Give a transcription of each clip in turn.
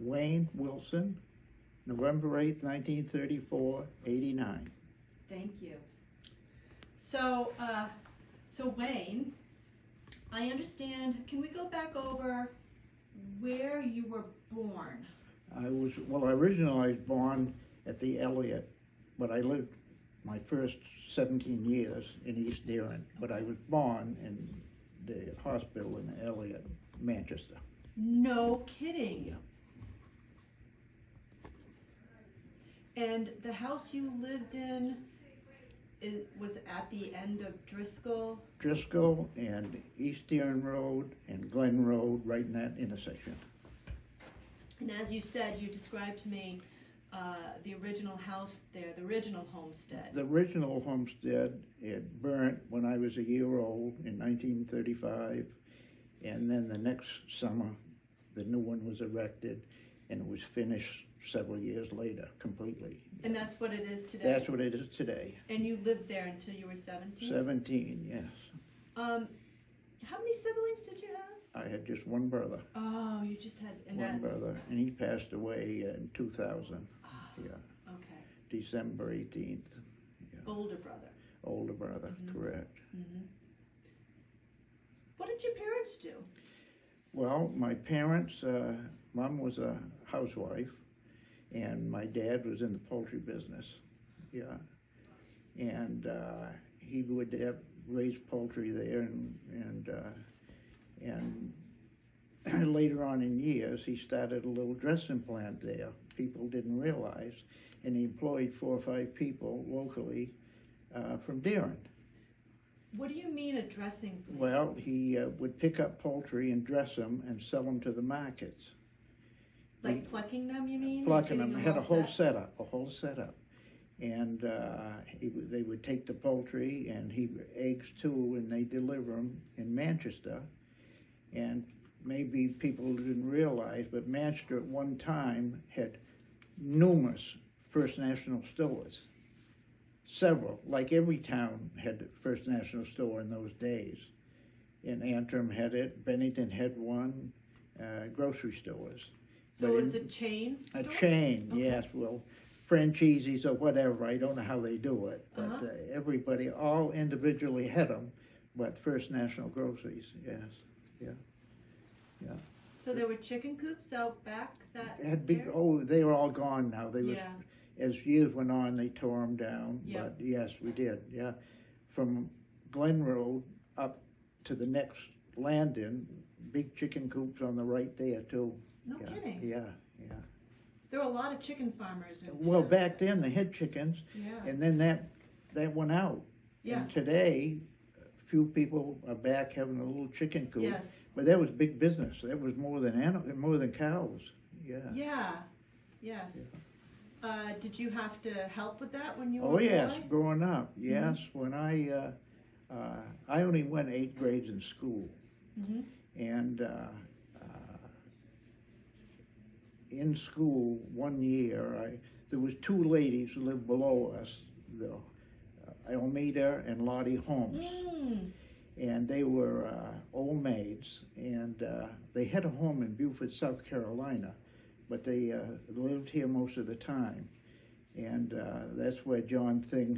Wayne Wilson, November 8th, 1934, 89. Thank you. So, Wayne, I understand, can we go back over where you were born? Originally I was born at the Elliott, but I lived my first 17 years in East Deeren, but I was born in the hospital in Elliott, Manchester. No kidding. And the house you lived in, it was at the end of Driscoll? Driscoll and East Deeren Road and Glen Road, right in that intersection. And as you said, you described to me the original house there, the original homestead. The original homestead, it burnt when I was a year old in 1935, and then the next summer, the new one was erected, and it was finished several years later, completely. And that's what it is today? That's what it is today. And you lived there until you were 17? 17, yes. How many siblings did you have? I had just one brother. Oh, you just had, and One that, brother, and he passed away in 2000. Yeah, okay. December 18th. Yeah. Older brother. Older brother, correct. Mm-hmm. What did your parents do? Well, my parents, Mom was a housewife, and my dad was in the poultry business. Yeah, and he would raise poultry there, and later on in years, he started a little dressing plant there. People didn't realize, and he employed 4 or 5 people locally from Deeren. What do you mean a dressing plant? Well, he would pick up poultry and dress them and sell them to the markets. Like plucking them, you mean? Plucking them, Getting had a whole set? setup. And they would take the poultry and eggs too, and they deliver them in Manchester. And maybe people didn't realize, but Manchester at one time had numerous First National stores. Several, like every town had a First National store in those days. And Antrim had it, Bennington had one, grocery stores. So But it was in- a chain A store? chain, Okay. yes, well, franchisees or whatever, I don't know how they do it, but Uh-huh. Everybody, all individually had them, but First National Groceries, yes, yeah. So there were chicken coops out back that Had big, area? oh, they were all gone now, they was, Yeah. as years went on, they tore them down, Yeah. but yes, we did, yeah. From Glen Road up to the next landing, big chicken coops on the right there too. No Yeah, kidding. Yeah. There were a lot of chicken farmers in Well, town. back then, they had chickens, Yeah. and then that went out. Yeah. And today, few people are back having a little chicken coop. Yes. But that was big business. That was more than cows. Yeah. Yeah. Yes. Did you have to help with that when you were Oh a yes, boy? growing up. Yes, when I only went 8 grades in school, Mhm. and in school one year, there was 2 ladies who lived below us, Elmeda and Lottie Holmes. Mm. And they were old maids, and they had a home in Beaufort, South Carolina, but they lived here most of the time. And that's where John Thing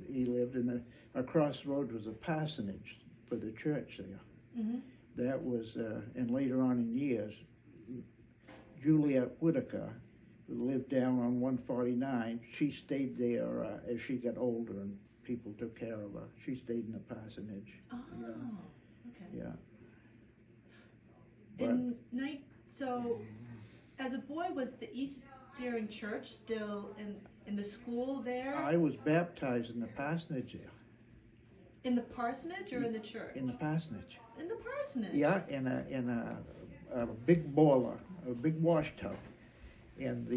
he lived, and across the road was a parsonage for the church there. Mhm. That was, and later on in years, Juliet Whitaker, who lived down on 149, she stayed there as she got older and people took care of her. She stayed in the parsonage. Oh. Yeah. Okay. Yeah. So, as a boy, was the East Deering Church still in the school there? I was baptized in the parsonage there, In the parsonage or in the church? in the parsonage. In the parsonage? Yeah, in a big boiler, a big wash tub. And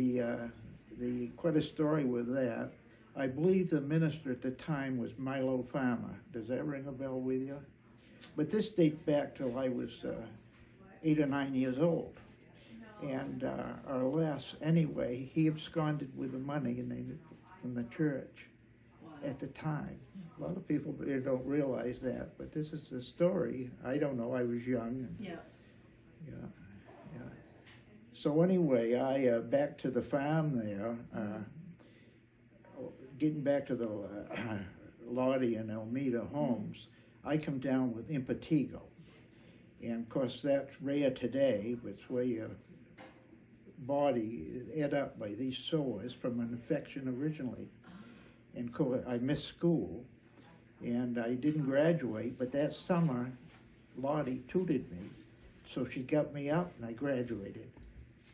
quite a story with that. I believe the minister at the time was Milo Farmer. Does that ring a bell with you? But this dates back till I was 8 or 9 years old. And or less anyway, he absconded with the money from the church at the time. A lot of people don't realize that, but this is the story. I don't know, I was young. And, Yeah. yeah. So anyway, I back to the farm there, getting back to the Lottie and Elmita homes, I come down with impetigo. And of course that's rare today, but it's where your body is ate up by these sores from an infection originally. And of course I missed school and I didn't graduate, but that summer Lottie tutored me. So she got me up and I graduated.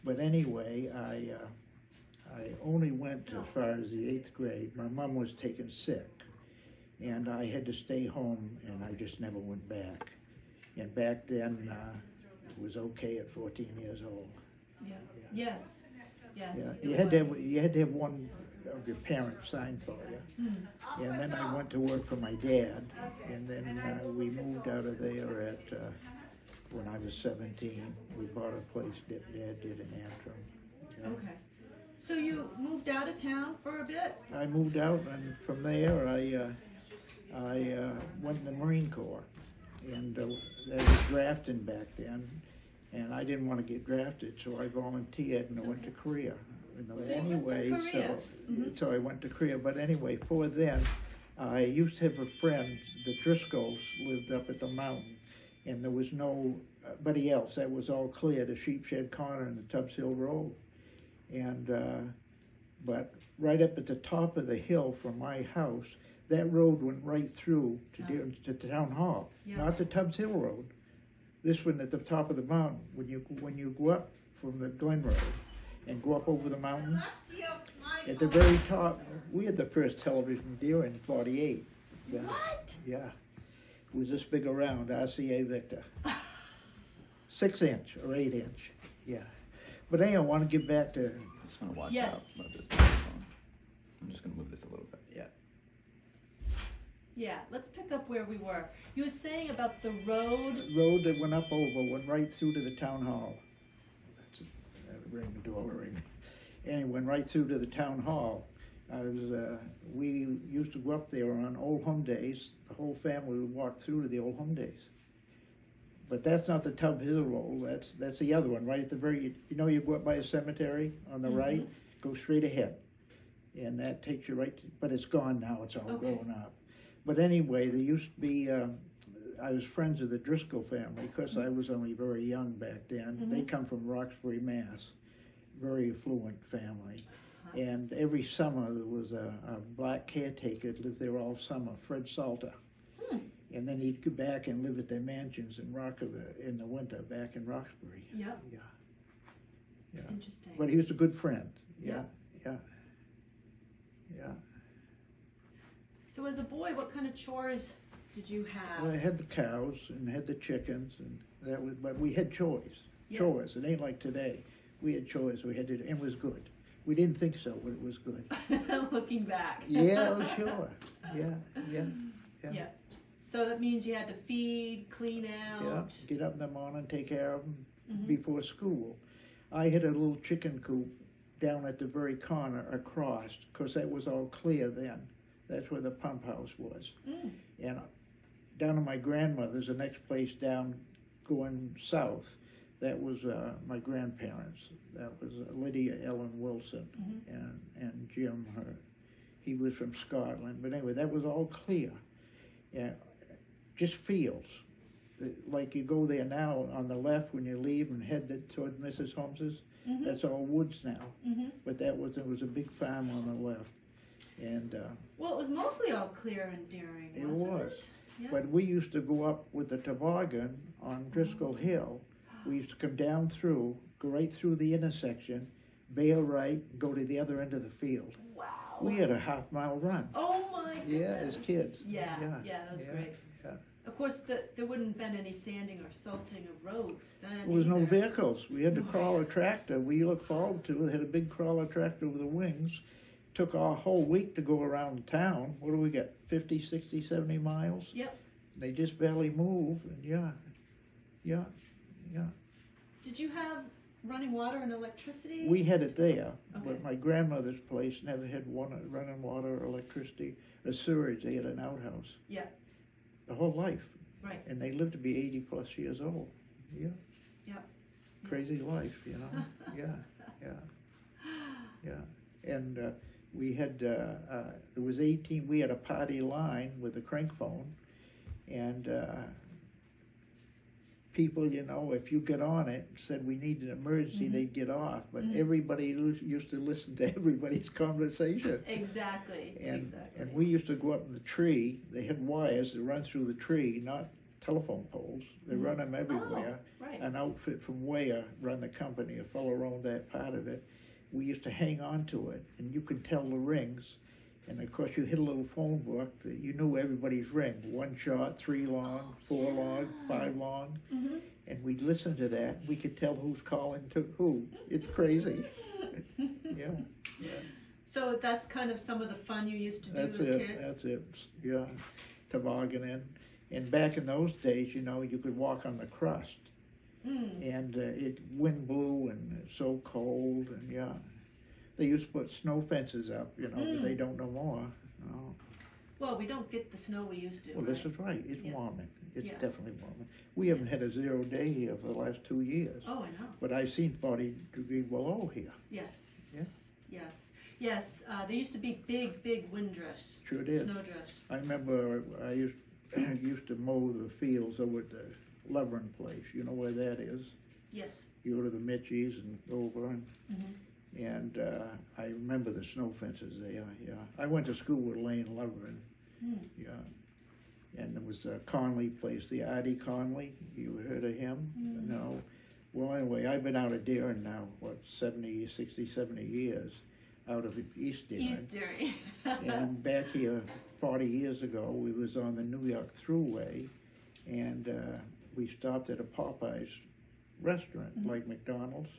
But anyway, I only went as far as the 8th grade. My mom was taken sick and I had to stay home and I just never went back. And back then, it was okay at 14 years old. Yeah. Yes. Yes. Yeah. it You had to was. have one of your parents sign for you. Mm. And then I went to work for my dad, and then we moved out of there at when I was 17. We bought a place that Dad did in Antrim. Yeah. Okay. So you moved out of town for a bit? I moved out, and from there I went in the Marine Corps, and I was drafting back then, and I didn't want to get drafted, so I volunteered and I went to Korea. So you went to Korea. So I went to Korea. But anyway, for then, I used to have a friend. The Driscolls lived up at the mountain, and there was nobody else. That was all clear. The Sheepshed Corner and the Tubbs Hill Road, and but right up at the top of the hill from my house, that road went right through to Town Hall, not the Tubbs Hill Road. This one at the top of the mountain. When you go up from the Glen Road and go up over the mountain, at the very top, we had the first television deer in '48. Yeah. What? Yeah, it was this big around, RCA Victor, 6-inch or 8-inch. Yeah, but anyway, I want to get back to. I just want to watch Yes. out about this microphone. I'm just going to move this a little bit. Yeah. Yeah, let's pick up where we were. You were saying about the road. Road that went up over went right through to the town hall. That's a ring, the door ring. And it went right through to the town hall. We used to go up there on Old Home Days. The whole family would walk through to the Old Home Days. But that's not the Tubbs Hill Road. That's the other one, right at the very. You go up by a cemetery on the right. Go straight ahead, and that takes you right. But it's gone now. It's all grown up. But anyway, there used to be. I was friends with the Driscoll family because I was only very young back then. They come from Roxbury, Mass. Very affluent family. And every summer there was a black caretaker that lived there all summer, Fred Salter. And then he'd go back and live at their mansions in in the winter back in Roxbury. Yep. Yeah. Interesting. But he was a good friend. Yeah. So as a boy, what kind of chores did you have? Well, I had the cows and had the chickens, and that was. But we had chores. Yeah. Chores. It ain't like today. We had chores. We had to, and it was good. We didn't think so, but it was good. Looking back. Yeah, sure. Yeah. So that means you had to feed, clean out. Yeah, get up in the morning, take care of them before school. I had a little chicken coop down at the very corner across, because that was all clear then. That's where the pump house was. And down to my grandmother's, the next place down going south, that was my grandparents. That was Lydia Ellen Wilson and Jim, he was from Scotland. But anyway, that was all clear. Yeah, just fields. Like you go there now on the left when you leave and head toward Mrs. Holmes's, that's all woods now. But there was a big farm on the left. And well, it was mostly all clear and daring, wasn't it? was. Yeah. But we used to go up with the toboggan on Driscoll Hill. We used to come down through, go right through the intersection, bail right, go to the other end of the field. Wow. We had a half-mile run. Oh my goodness. Yeah, as kids. Yeah, that was great. Yeah. Of course, there wouldn't have been any sanding or salting of roads then. There was no either. vehicles. We had to crawl a tractor. We looked forward to it. They had a big crawler tractor with the wings. Took our whole week to go around town. What do we get? 50, 60, 70 miles? Yep. They just barely move. And yeah. Did you have running water and electricity? We had it there, Okay. but my grandmother's place never had running water or electricity or sewage. They had an outhouse. Yeah. The whole life. Right. And they lived to be 80 plus years old. Yeah. crazy life, you know? Yeah. And we had, it was 18, we had a party line with a crank phone, and people, you know, if you get on it, said we need an emergency, they'd get off, but everybody used to listen to everybody's conversation. Exactly. And we used to go up in the tree. They had wires that run through the tree, not telephone poles. They run them everywhere. Oh, right. An outfit from Ware run the company. A fellow owned that part of it. We used to hang on to it, and you could tell the rings. And of course, you hit a little phone book that you knew everybody's ring. 1 shot, 3 long, 4 long, 5 long. And we'd listen to that. We could tell who's calling to who. It's crazy. Yeah. So that's kind of some of the fun you used to do That's as it. kids? That's it. Yeah. Tobogganing. And back in those days, you know, you could walk on the crust. And it wind blew and so cold, and yeah. They used to put snow fences up, you know, but they don't no more. No. Well, we don't get the snow we used to. Well, right? this is right. It's warming. It's Yeah. definitely warming. We haven't had a 0 day here for the last 2 years. Oh, I know. But I've seen 40 degree below here. Yes. Yeah. Yes. Yes. There used to be big wind drifts. Sure did. Snow drifts. I remember I used to mow the fields over at the Leverin place. You know where that is? Yes. You go to the Mitchies and go over and Mm-hmm. And I remember the snow fences there, yeah. I went to school with Lane Leverin, yeah. And there was a Conley place, the Artie Conley. You heard of him? No. Well, anyway, I've been out of Deering now, 70 years, out of East Deering. East Deering. And back here 40 years ago, we was on the New York Thruway, and we stopped at a Popeyes restaurant, like McDonald's.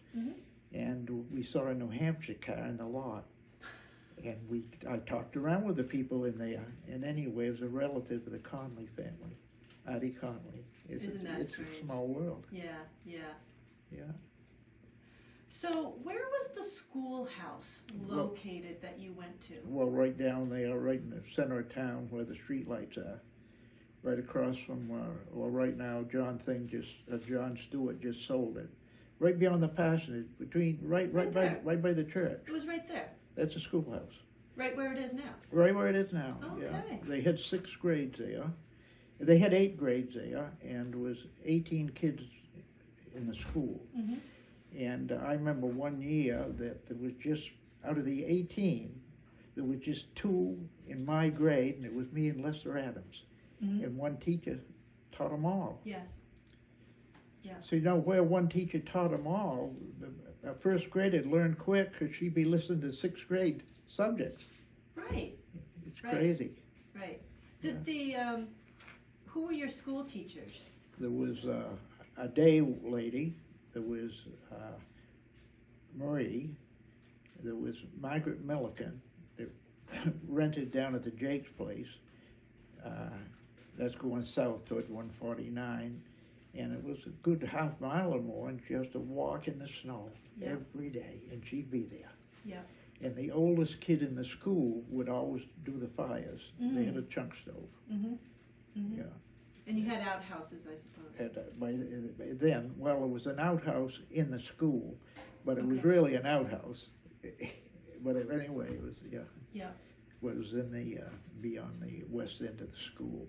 And we saw a New Hampshire car in the lot. And I talked around with the people in there. And anyway, it was a relative of the Conley family, Artie Conley. Isn't that it's strange? a small world. Yeah. Yeah. So where was the schoolhouse located that you went to? Well, right down there, right in the center of town where the streetlights are. Right across from, well, right now, John Stewart just sold it. Right beyond the parsonage, right by the church. It was right there. That's a schoolhouse. Right where it is now. Right where it is now. Yeah. Okay. They had 6 grades there. They had 8 grades there, and there was 18 kids in the school. And I remember one year that there was just out of the 18, there was just 2 in my grade, and it was me and Lester Adams. And one teacher taught them all. Yes. Yeah. So you know where one teacher taught them all, a first grader learned quick because she'd be listening to 6th grade subjects. Right. It's Right. crazy. Right. Did the who were your school teachers? There was a day lady, there was Marie, there was Margaret Milliken, that rented down at the Jake's place. That's going south toward 149. And it was a good half mile or more, and she has to walk in the snow every day, and she'd be there. Yeah. And the oldest kid in the school would always do the fires. They had a chunk stove. Yeah. And you had outhouses, I suppose. And by then, well, it was an outhouse in the school, but it was Okay. really an outhouse. But anyway, it was, Yeah. well, it was in the, beyond the west end of the school.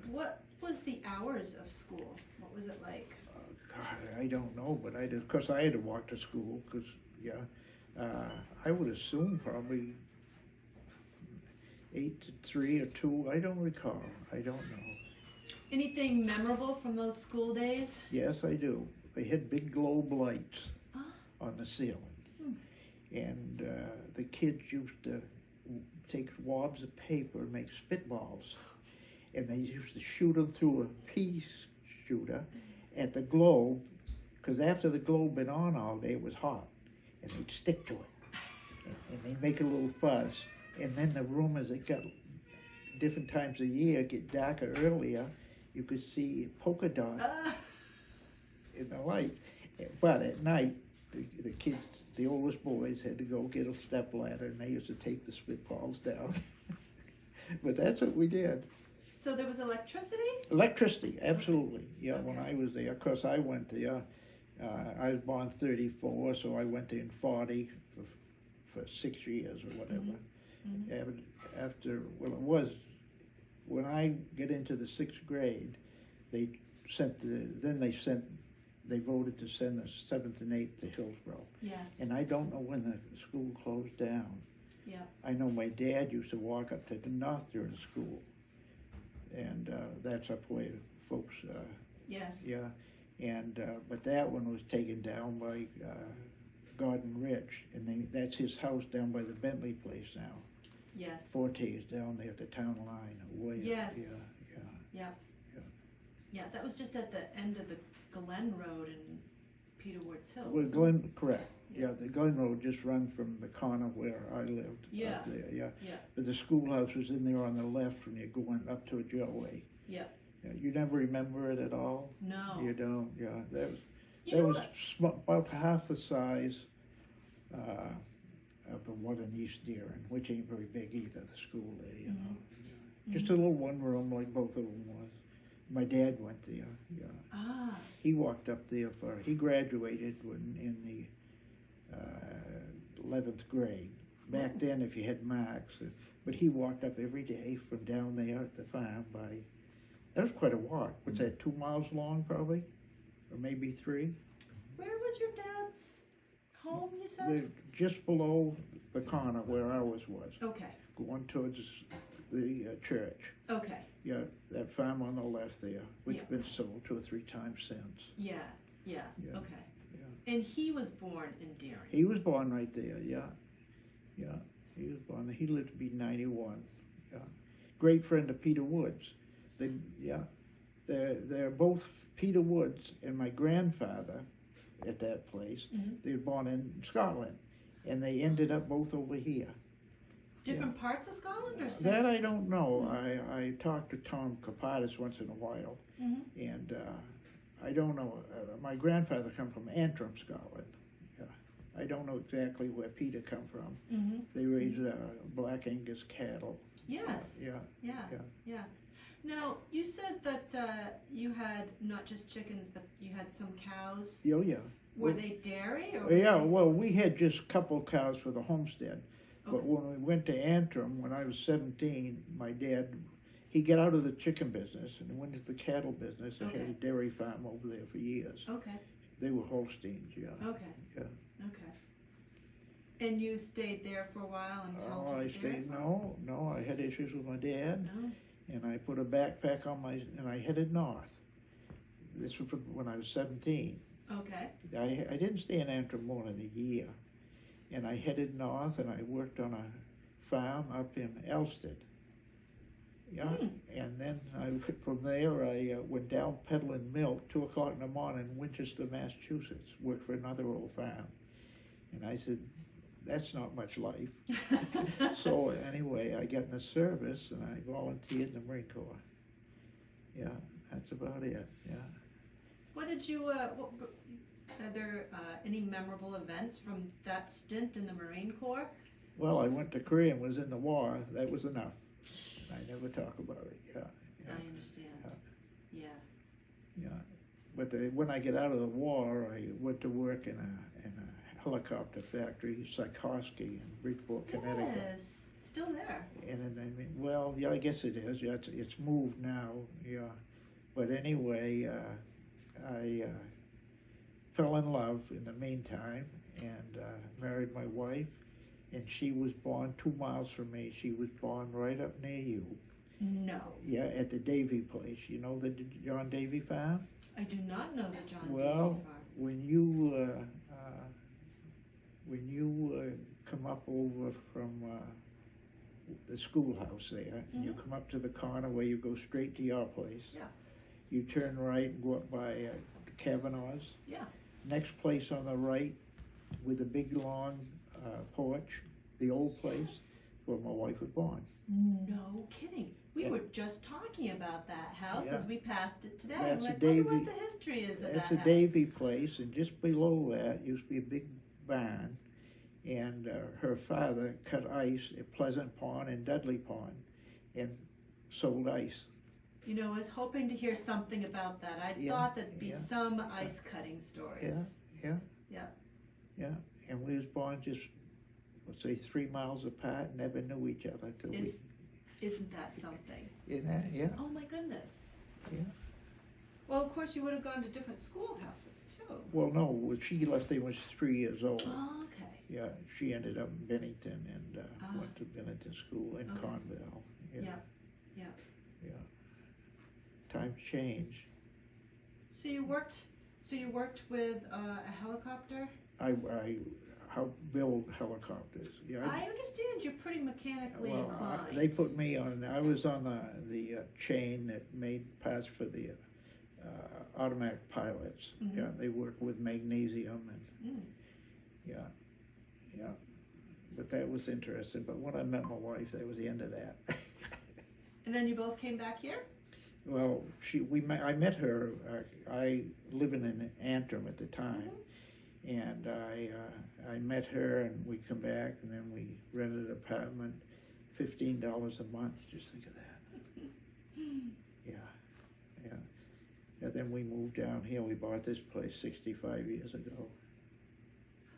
What was the hours of school? What was it like? God, I don't know, but of course I had to walk to school, because, I would assume probably 8 to 3 or 2, I don't recall, I don't know. Anything memorable from those school days? Yes, I do. They had big globe lights Ah. on the ceiling. And the kids used to take wabs of paper and make spitballs. And they used to shoot them through a pea shooter at the globe, because after the globe been on all day, it was hot. And they'd stick to it. And they'd make a little fuzz. And then the room, as it got different times of year, get darker earlier, you could see polka dot in the light. But at night, the kids, the oldest boys, had to go get a step ladder, and they used to take the spitballs down. But that's what we did. So there was electricity? Electricity, absolutely. Yeah, when I was there, of course, I went there I was born 34, so I went in 40 for 6 years or whatever. Mhm. After, well, it was, when I get into the 6th grade, they they voted to send the 7th and 8th to Hillsborough. Yes. And I don't know when the school closed down. Yeah. I know my dad used to walk up to the north during school. And that's up where folks, Yes. yeah. And, but that one was taken down by Gordon Rich. And that's his house down by the Bentley place now. Yes. Forte is down there at the town line, way up. Yes. Yeah. Yeah. Yeah. Yeah, that was just at the end of the Glen Road in Peter Woods Hill. Well, wasn't it? Glen, correct. Yeah, the Glen Road just run from the corner where I lived. Yeah. Up there, yeah. Yeah. But the schoolhouse was in there on the left when you're going up to Joey. Yeah. Yeah, you never remember it at all? No. You don't, yeah. You That know was what? about half the size of the one in East Deering, which ain't very big either, the school there, you know. Just a little one room like both of them was. My dad went there, yeah. Ah. He walked up there he graduated in the 11th grade. Back then, if you had marks, but he walked up every day from down there at the farm that was quite a walk. What's that, 2 miles long probably? Or maybe 3? Where was your dad's home, you said? Just below the corner where ours was, Okay. going towards the church. Okay. Yeah, that farm on the left there, which Yeah. been sold 2 or 3 times since. Yeah. Yeah. Yeah. Okay. Yeah. And he was born in Deering. He was born right there, yeah. Yeah, he was born there. He lived to be 91. Yeah. Great friend of Peter Woods. They're both Peter Woods and my grandfather at that place. Mhm. They were born in Scotland, and they ended up both over here. Different parts of Scotland or same? That I don't know. I talked to Tom Kapatis once in a while, Mhm. and I don't know. My grandfather come from Antrim, Scotland. Yeah. I don't know exactly where Peter come from. Mhm. They raised Black Angus cattle. Yes. Yeah. Yeah. Yeah. Yeah. Now, you said that you had not just chickens, but you had some cows. Oh yeah. Were they dairy or? Yeah. were they- Well, we had just a couple cows for the homestead, but Okay. when we went to Antrim when I was 17, my dad. He got out of the chicken business and went into the cattle business and had Okay. a dairy farm over there for years. Okay. They were Holsteins, yeah. Okay. Yeah. Okay. And you stayed there for a while and helped Oh, with I the dairy stayed, farm? no, I had issues with my dad, No. and I put a backpack on and I headed north. This was when I was 17. Okay. I didn't stay in Antrim more than a year, and I headed north and I worked on a farm up in Elsted. Yeah, and then from there I went down peddling milk 2 o'clock in the morning in Winchester, Massachusetts. Worked for another old farm, and I said, "That's not much life." So anyway, I got in the service and I volunteered in the Marine Corps. Yeah, that's about it. Yeah. What did you? Are there any memorable events from that stint in the Marine Corps? Well, I went to Korea and was in the war. That was enough. I never talk about it. Yeah. Yeah. I understand. Yeah. Yeah, but when I get out of the war, I went to work in a helicopter factory, Sikorsky in Bridgeport, Connecticut. Yes, still there. And then, well, yeah, I guess it is. Yeah, it's moved now. Yeah, but anyway, I fell in love in the meantime and married my wife. And she was born 2 miles from me. She was born right up near you. No. Yeah, at the Davy place. You know the John Davy farm? I do not know the John Well, Davy farm. when you come up over from the schoolhouse there, and you come up to the corner where you go straight to your place. Yeah. You turn right and go up by Kavanaugh's. Yeah. Next place on the right, with a big long porch, the old place Yes. where my wife was born. No kidding. We Yeah. were just talking about that house Yeah. as we passed it today. That's I'm a like, wonder Davy- what the history is of That's that a house. Davy place, and just below that used to be a big barn. And her father cut ice at Pleasant Pond and Dudley Pond and sold ice. You know, I was hoping to hear something about that. I Yeah, thought there'd be yeah. some ice cutting stories. Yeah. Yeah. Yeah, and we was born just, let's say, 3 miles apart, never knew each other till Isn't that something? Isn't that? Yeah, Oh my goodness. yeah. Well, of course, you would have gone to different schoolhouses too. Well, no, when she left, they was 3 years old. Oh, okay. Yeah, she ended up in Bennington and Ah. went to Bennington School in Okay. Conville. Yeah. Yeah. Times change. So you worked with a helicopter? I helped build helicopters. Yeah. I understand you're pretty mechanically Well, inclined. they put me on. I was on the chain that made parts for the automatic pilots. Mhm. Yeah, they work with magnesium and Mm. yeah. But that was interesting. But when I met my wife, that was the end of that. And then you both came back here? Well, I met her. I living in Antrim at the time, and I met her, and we come back, and then we rented an apartment, $15 a month. Just think of that. Yeah. And then we moved down here. We bought this place 65 years ago.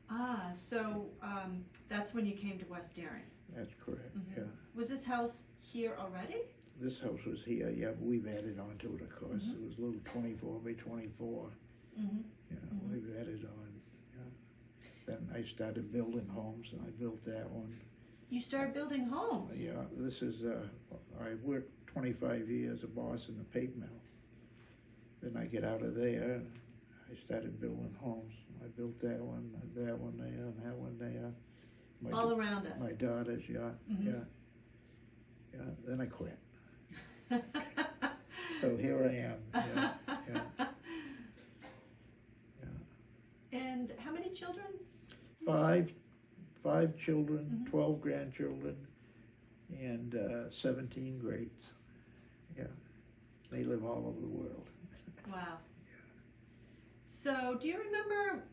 Ah, so that's when you came to West Daring. That's correct. Mhm. Yeah. Was this house here already? This house was here. Yeah, but we've added on to it, of course. Mhm. It was a little 24 by 24. Mm-hmm. Yeah, Mhm. we've added on. Yeah. Then I started building homes, and I built that one. You started building homes. Yeah, this is, I worked 25 years at Boston, the paper mill. Then I get out of there, and I started building homes. I built that one there, and that one there. All around us. My daughters, yeah, Mhm. yeah. Then I quit. So here I am, yeah. And how many children? Five children, Mhm. 12 grandchildren, and 17 greats. Yeah, they live all over the world. Wow. So, do you remember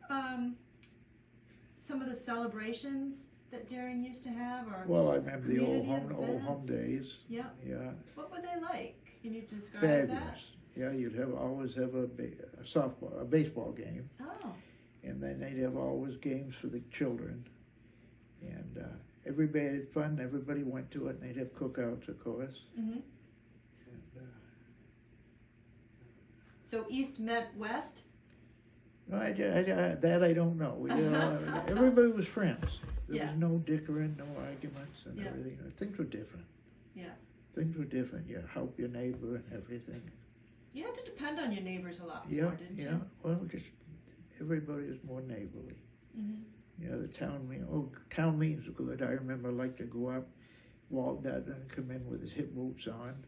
some of the celebrations that Daring used to have, or Well, I remember the old community home events? days. Yeah. Yeah, What were they like? Can you describe fabulous. Yeah, you'd always have a baseball game, that? Oh. and then they'd have always games for the children, and everybody had fun. Everybody went to it, and they'd have cookouts, of course. Mm-hmm. And, So East met West. that I don't know. Everybody was friends. There Yeah. was no dickering, no arguments, and Yeah. everything. Things were different. Yeah. Things were different. You help your neighbor and everything. You had to depend on your neighbors a lot Yeah, more, didn't yeah. you? Well, just everybody was more neighborly. Mm-hmm. You know, the town meetings were good. I remember I liked to go up. Walt Dutton come in with his hip boots on.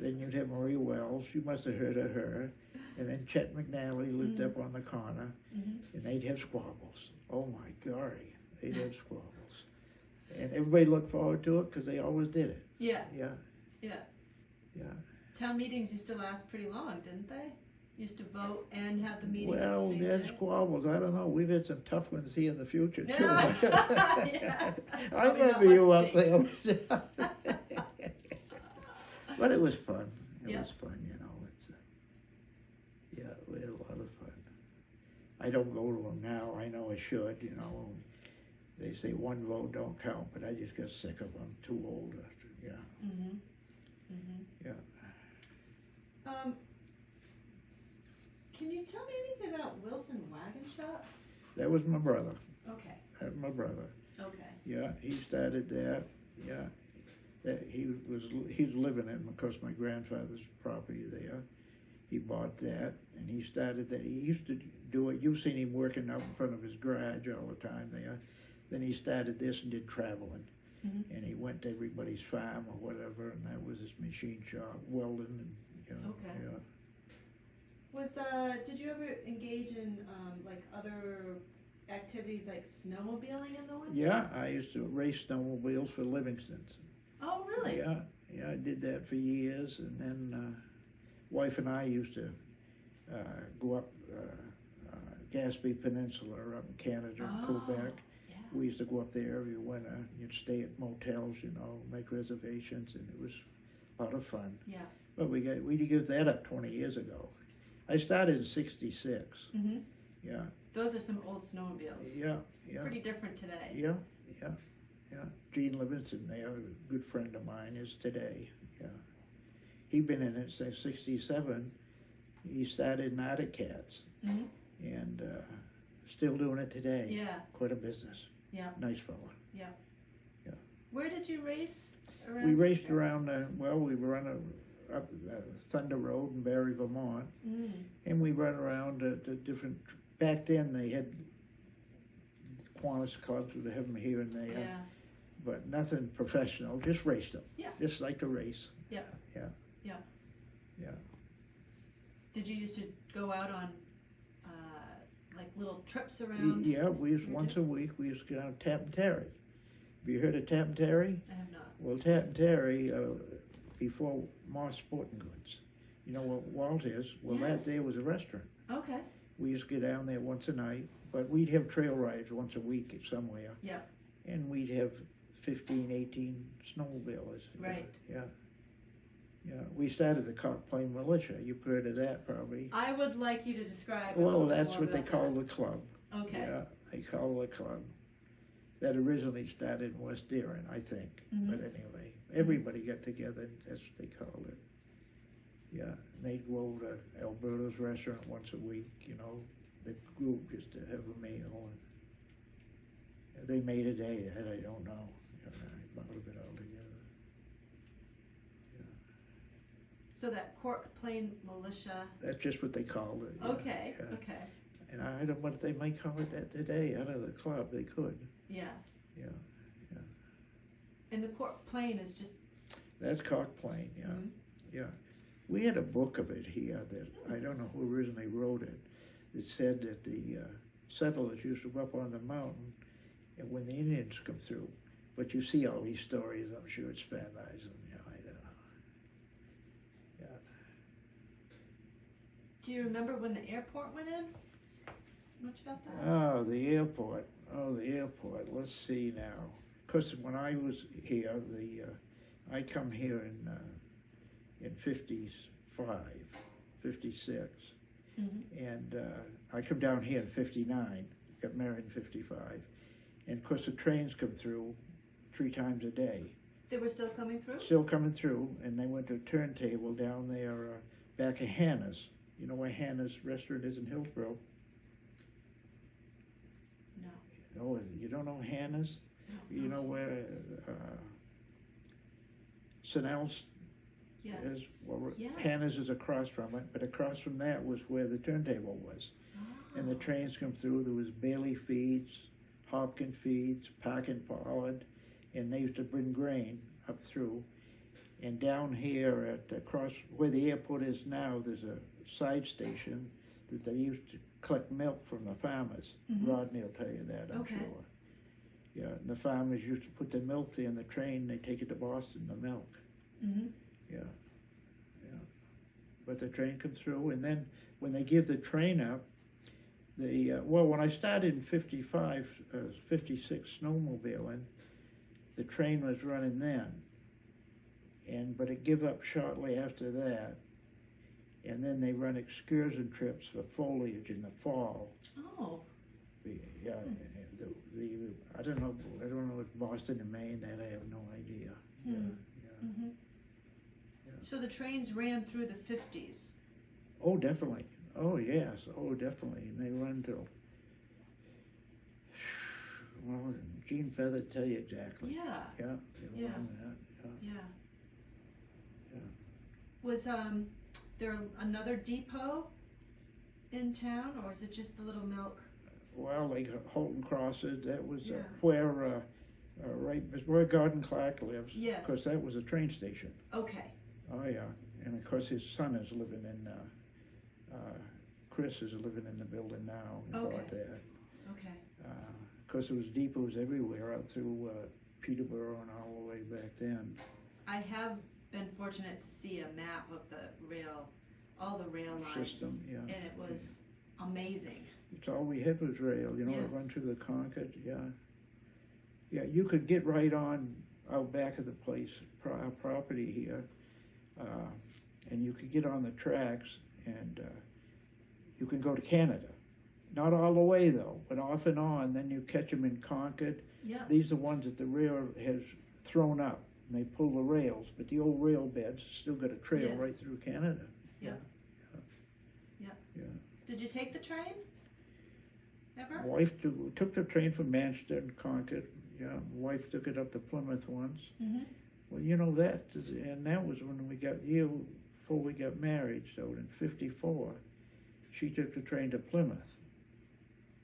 Then you'd have Marie Wells. You must have heard of her. And then Chet McNally lived Mhm. up on the corner, Mm-hmm. and they'd have squabbles. Oh my golly, they'd have squabbles, and everybody looked forward to it because they always did it. Yeah. Yeah, Yeah. yeah. Town meetings used to last pretty long, didn't they? Used to vote and have the meeting. Well, at the they same had day. squabbles. I don't know. We've had some tough ones here in the future too. Yeah. I Probably not remember you much up there. But it was fun. It Yeah. was fun, you know. Yeah, we had a lot of fun. I don't go to them now. I know I should, you know. They say one vote don't count, but I just got sick of them. Too old. Yeah, Mm-hmm. Mm-hmm. yeah. Can you tell me anything about Wilson Wagon Shop? That was my brother. Okay. That was my brother. Okay. Yeah, he started that. Yeah, he was living in, of course, my grandfather's property there. He bought that, and he started that. He used to do it. You've seen him working out in front of his garage all the time there. Then he started this and did traveling. Mm-hmm. And he went to everybody's farm or whatever, and that was his machine shop, welding and, you know, Okay. yeah. Did you ever engage in, like, other activities like snowmobiling in the winter? Yeah, I used to race snowmobiles for Livingston's. Oh, really? Yeah, I did that for years, and then wife and I used to go up Gaspé Peninsula up in Canada and Quebec. Yeah. We used to go up there every winter. You'd stay at motels, you know, make reservations, and it was a lot of fun. Yeah. But we give that up 20 years ago. I started in '66. Mm-hmm. Yeah, Those are some old snowmobiles. yeah, yeah, Pretty different today. yeah, yeah, yeah. Gene Livingston, there, a good friend of mine, is today. Yeah, he'd been in it since '67. He started in Arctic Cats, Mm-hmm. and still doing it today. Yeah. Quite a business. Yeah. Nice fella. Where did you race around? We raced around. We run up Thunder Road in Barry, Vermont, Mm. and we run around the different. Back then, they had Qantas clubs. Would have them here and there, Yeah. but nothing professional. Just raced them. Yeah. Just like to race. Yeah. Yeah. Yeah. Yeah. Did you used to go out on like little trips around? Yeah, we used You once did? a week. We used to go out to Tappan Terry. Have you heard of Tappan Terry? I have not. Well, Tappan Terry, before Moss Sporting Goods. You know what Walt is? Well, Yes. that there was a restaurant. Okay. We used to go down there once a night, but we'd have trail rides once a week at somewhere. Yeah. And we'd have 15, 18 snowmobilers. Right. Yeah. Yeah. We started the Cock Plain Militia. You've heard of that probably. I would like you to describe. a Well, little bit that's more what they about call that. the club. Okay. Yeah, they call the club. That originally started in West Deering, I think. Mhm. But anyway, everybody got together, that's what they called it. Yeah, and they'd go over to Alberto's restaurant once a week, you know, the group just to have a meal. And they made a day of it, I don't know. A lot of it all together. So that Cork Plain Militia. That's just what they called it. Yeah, Okay. yeah. Okay. And I don't know what they might call it that today, out of the club, they could, Yeah. yeah. And the Cork Plain is just. That's Cock Plain, yeah. Mhm. Yeah, we had a book of it here that, I don't know who originally wrote it, that said that the settlers used to go up on the mountain and when the Indians come through. But you see all these stories, I'm sure it's fantasizing, you know, I don't know. Yeah. Do you remember when the airport went in? Much about that? Oh, the airport, let's see now. Cause when I was here, I come here in 55, 56. Mm-hmm. And I come down here in 59, got married in 55. And of course the trains come through 3 times a day. They were still coming through? Still coming through, and they went to a turntable down there back of Hannah's. You know where Hannah's restaurant is in Hillsborough? No. Oh, you don't know Hannah's? No. You know where Snell's Yes. is? Well, Yes. Hannah's is across from it, but across from that was where the turntable was. And the Oh. trains come through, there was Bailey Feeds, Hopkins Feeds, Park and Pollard, and they used to bring grain up through. And down here at across where the airport is now, there's a side station that they used to collect milk from the farmers. Mhm. Rodney will tell you that, I'm Okay. sure. Yeah, and the farmers used to put the milk there in the train, they take it to Boston, the milk. Mm-hmm. Yeah, yeah. But the train comes through, and then when they give the train up, when I started in 55, 56 snowmobiling, the train was running then. But it give up shortly after that. And then they run excursion trips for foliage in the fall. Oh. Yeah, I don't know if Boston and Maine, that I have no idea. Yeah, Hmm. yeah. Mm-hmm. Yeah. So the trains ran through the 50s. Oh, definitely. Oh, yes. Oh, definitely. And they run till. Well, Gene Feather tell you exactly. Yeah. Yeah. They Yeah. run that. Yeah. Yeah. Yeah. Was there another depot in town, or is it just the little milk? Well, like Holton Crossers, that was Yeah. where where Gordon Clark lives. Yes. Of course, that was a train station. Okay. Oh yeah, and of course his son is living in. Chris is living in the building now. He bought Okay. that. Okay. Of course, there was depots everywhere out through Peterborough and all the way back then. I have been fortunate to see a map of the all the rail lines, System, yeah. and it was amazing. It's all we had was rail, you know, Yes. it run through the Concord, yeah. Yeah, you could get right on out back of the place, our property here, and you could get on the tracks, and you can go to Canada. Not all the way though, but off and on. Then you catch them in Concord. Yeah. These are ones that the rail has thrown up, and they pull the rails. But the old rail beds still got a trail Yes. right through Canada. Yeah. Yeah. Yeah. Did you take the train? Ever? Wife took the train from Manchester and Concord. Yeah, wife took it up to Plymouth once. Mm-hmm. Well, and that was when we got before we got married. So in '54, she took the train to Plymouth.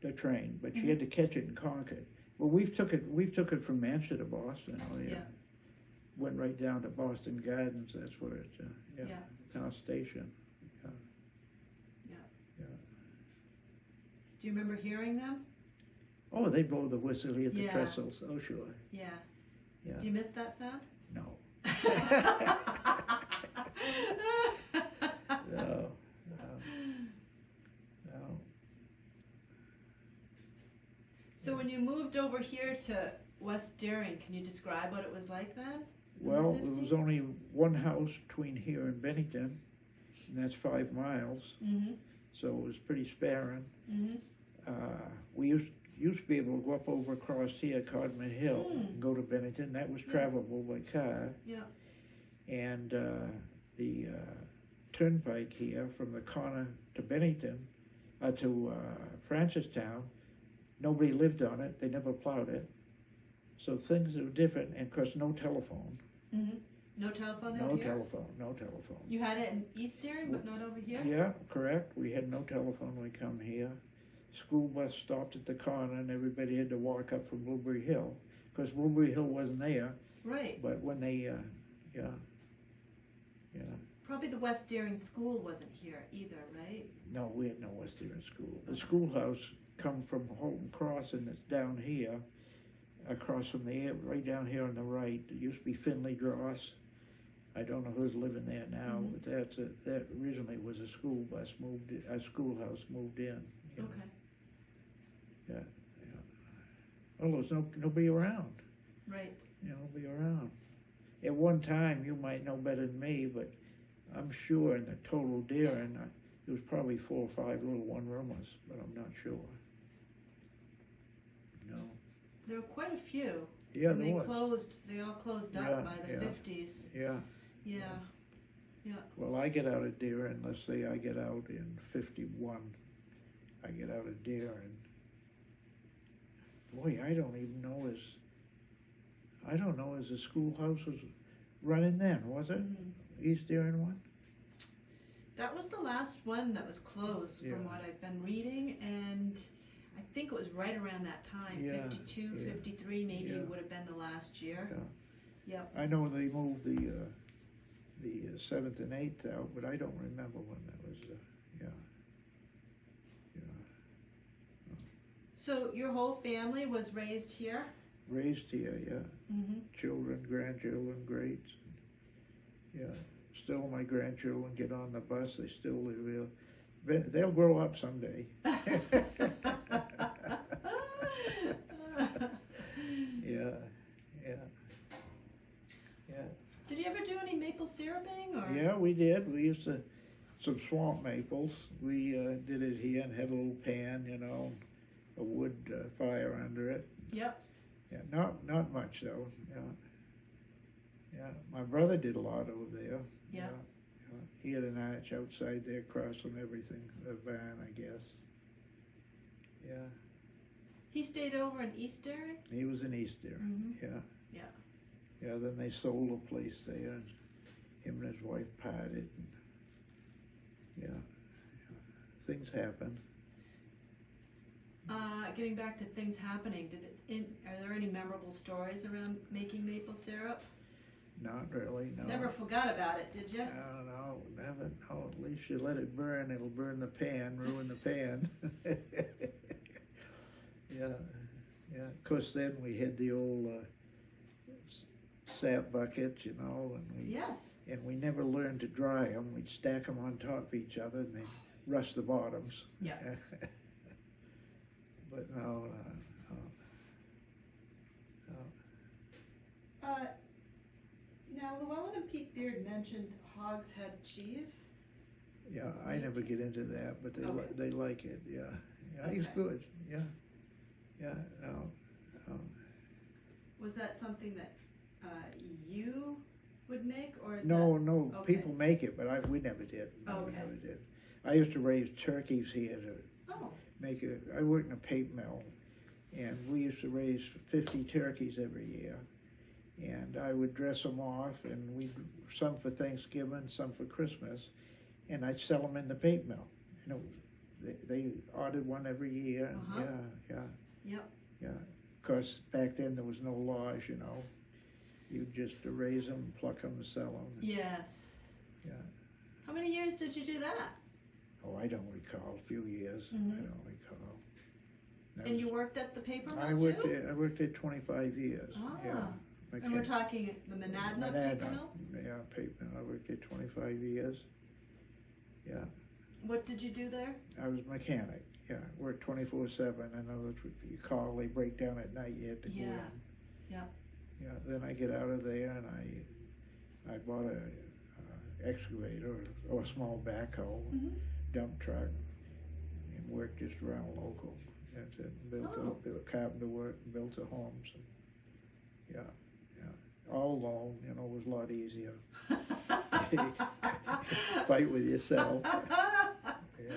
The train, but she had to catch it in Concord. Well, we've took it from Manchester to Boston. Oh yeah. Yeah. Went right down to Boston Gardens. That's where it's. Yeah. Our station. Yeah. Yeah. Yeah. Do you remember hearing them? Oh, they blow the whistle here at the Yeah. trestles. Oh sure. Yeah. Yeah. Do you miss that sound? No. No. No. So when you moved over here to West Deering, can you describe what it was like then? Well, In the there was 50s? only one house between here and Bennington, and that's 5 miles, Mm-hmm. so it was pretty sparing. Mm-hmm. We used to be able to go up over across here, Codman Hill, Mm. and go to Bennington. That was Yeah. travelable by car. Yeah. And the turnpike here from the corner to Bennington, to Francistown, nobody lived on it. They never plowed it. So things are different, and of course, no telephone. Mm-hmm. No telephone No out here? telephone, no telephone. You had it in East Deering, but not over here? Yeah, correct. We had no telephone when we come here. School bus stopped at the corner, and everybody had to walk up from Blueberry Hill, because Blueberry Hill wasn't there. Right. But when they, yeah. Probably the West Deering School wasn't here either, right? No, we had no West Deering School. The schoolhouse come from Holton Cross, and it's down here, across from the right down here on the right. It used to be Finley Dross. I don't know who's living there now, Mhm. but that originally was a school bus a schoolhouse moved in. you know. Okay. Yeah. Oh, there's nobody around. Right. Nobody around. At one time, you might know better than me, but I'm sure in the total Deering, there was probably 4 or 5 little one-roomers, but I'm not sure. No. There were quite a few. Yeah, And there was. they all closed up Yeah, by the yeah. 50s. Yeah. Yeah. Well, I get out of Deering, let's say I get out in 51. I get out of Deering. Boy, I don't know as the schoolhouse was running then, was it? Mhm. East Deering one? That was the last one that was closed Yeah. from what I've been reading, and I think it was right around that time, Yeah, 52, yeah, 53 maybe yeah. would have been the last year. Yeah. Yep. I know they moved the 7th and 8th out, but I don't remember when that was, yeah. So your whole family was raised here? Raised here, yeah. Mm-hmm. Children, grandchildren, greats. Yeah, still my grandchildren get on the bus, they still live here. They'll grow up someday. Yeah. Did you ever do any maple syruping or? Yeah, we did. We used to, some swamp maples. We did it here and had a little pan, a wood fire under it. Yep. Yeah, not much though. Yeah. My brother did a lot over there. Yeah. He had an arch outside there across from everything, the van, I guess. Yeah. He stayed over in East Deering? He was in East there. Mhm. Yeah. Yeah. Yeah, then they sold a place there, and him and his wife parted. And, yeah. Things happen. Getting back to things happening, are there any memorable stories around making maple syrup? Not really, no. Never forgot about it, did you? No, never. No, at least you let it burn. It'll burn the pan, ruin the pan. Yeah. Of course, then we had the old sap buckets, Yes. and we never learned to dry them. We'd stack them on top of each other, and they'd rust the bottoms. Yeah. But no. Now, Llewellyn and Peak Deering Beard mentioned Hogshead cheese. Yeah, I never get into that, but Okay. they like it, yeah. Yeah, he's Okay. good, yeah. Yeah, no, Was that something that you would make, or is no, that? no, Okay. people make it, but we never did. No, we Okay. never did. I used to raise turkeys here to Oh, make it. I worked in a paper mill, and we used to raise 50 turkeys every year. And I would dress them off, and some for Thanksgiving, some for Christmas, and I'd sell them in the paper mill. You know, they ordered one every year. Uh-huh. Yeah, yep. yeah. Of course, back then there was no laws, you know. You just raise them, pluck them, sell them. Yes. Yeah. How many years did you do that? Oh, I don't recall. A few years. Mhm. I don't recall. That And was- you worked at the paper mill I worked too? there. I worked there 25 years. Ah. Yeah. And we're talking the Monadnock paper mill? Yeah, paper mill. I worked there 25 years. Yeah, What did you do there? I was a mechanic. Yeah, worked 24/7. I know that's what you call. They break down at night. You have to go in. Yeah, yeah. Yeah. Then I get out of there and I bought a excavator or a small backhoe, Mhm. dump truck, and worked just around local. That's it. Built Oh. a carpenter work, built a homes. And, yeah, yeah. All alone, you know, was a lot easier. Fight with yourself. Yeah.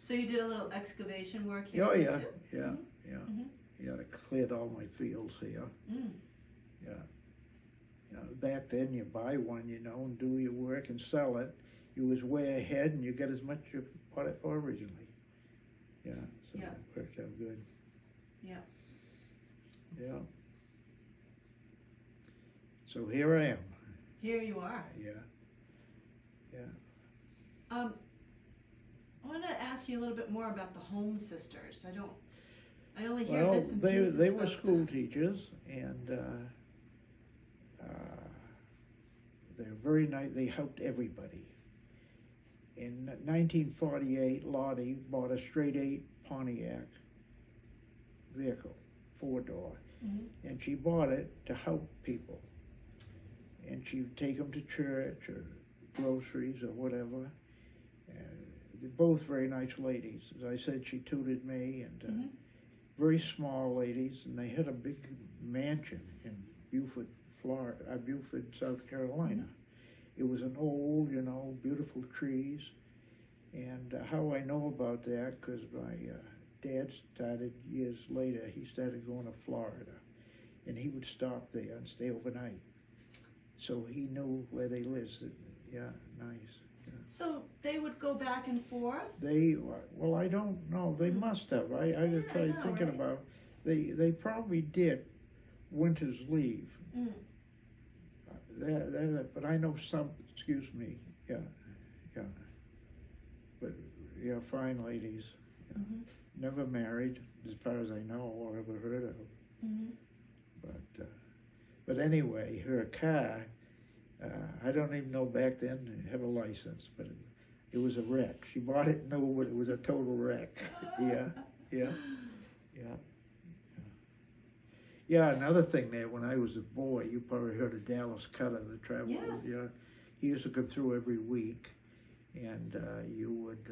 So you did a little excavation work here? Oh, did yeah, you? yeah, Mhm. yeah. Mhm. Yeah, I cleared all my fields here. Mm. Yeah. You know, back then you buy one, you know, and do your work and sell it. You was way ahead and you got as much you bought it for originally. Yeah, so Yeah. it worked out good. Yeah. Yeah. So here I am. Here you are. Yeah. Yeah. I want to ask you a little bit more about the Home Sisters. I only hear Well, bits and pieces they were about school them. teachers, and they were very nice. They helped everybody. In 1948, Lottie bought a straight 8 Pontiac vehicle, 4-door, Mhm. and she bought it to help people. And she would take them to church or groceries or whatever. And they're both very nice ladies. As I said, she tutored me, and Mhm. very small ladies, and they had a big mansion in Beaufort, Beaufort, South Carolina. It was an old, you know, beautiful trees. And how I know about that, because my dad started years later, he started going to Florida, and he would stop there and stay overnight. So he knew where they lived. Yeah, nice. Yeah. So they would go back and forth? Well, I don't know. They must have. I just Yeah, I tried know, thinking right? about. They probably did winter's leave. Mm. But I know some. Excuse me. Yeah, yeah. But yeah, fine ladies. Yeah. Mhm. Never married, as far as I know or ever heard of. Mhm. But anyway, her car. I don't even know back then it had a license, but it was a wreck. She bought it new, but it was a total wreck. Yeah, yeah, yeah. Yeah, another thing there, when I was a boy, you probably heard of Dallas Cutter, the travel. Yes. Yeah, he used to come through every week, and you would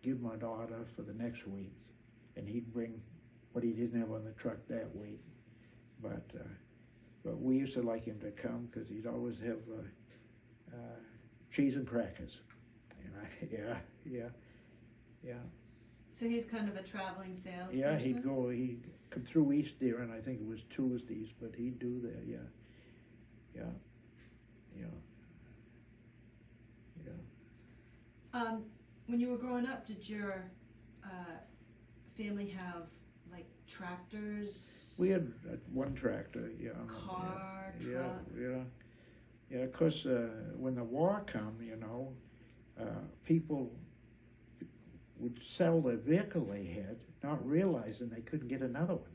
give him an order for the next week, and he'd bring what he didn't have on the truck that week. But we used to like him to come because he'd always have cheese and crackers. And yeah. So he's kind of a traveling salesperson? Yeah, he'd come through East Deer, and I think it was Tuesdays, but he'd do that, yeah. When you were growing up, did your family have like tractors? We had one tractor, yeah. Car, yeah, truck? Yeah, of course, when the war come, you know, people would sell the vehicle they had, not realizing they couldn't get another one.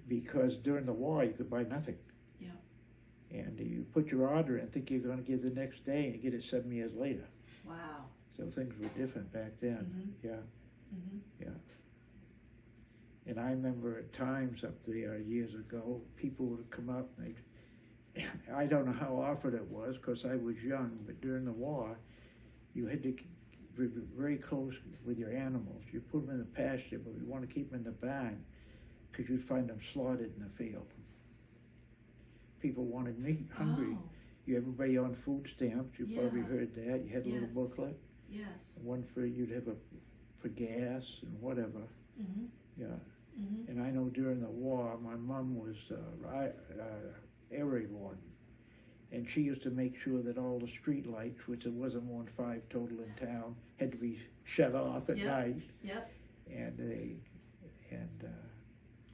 Because during the war, you could buy nothing. Yeah. And you put your order in, think you're going to get the next day, and you get it 7 years later. Wow. So things were different back then. Mhm. Yeah. Mhm. Yeah. And I remember at times up there years ago, people would come up and I don't know how often it was, because I was young, but during the war, you had to be very close with your animals. You put them in the pasture, but you want to keep them in the barn, because you'd find them slaughtered in the field. People wanted meat, hungry. Oh, You everybody on food stamps, you probably Yeah. heard that. You had a little Yes. booklet, yes. one for, you'd have for gas and whatever, Mm-hmm, yeah. mm-hmm. And I know during the war, my mom was area warden, and she used to make sure that all the street lights, which there wasn't more than 5 total in town, had to be shut off at Yep. night. Yep, And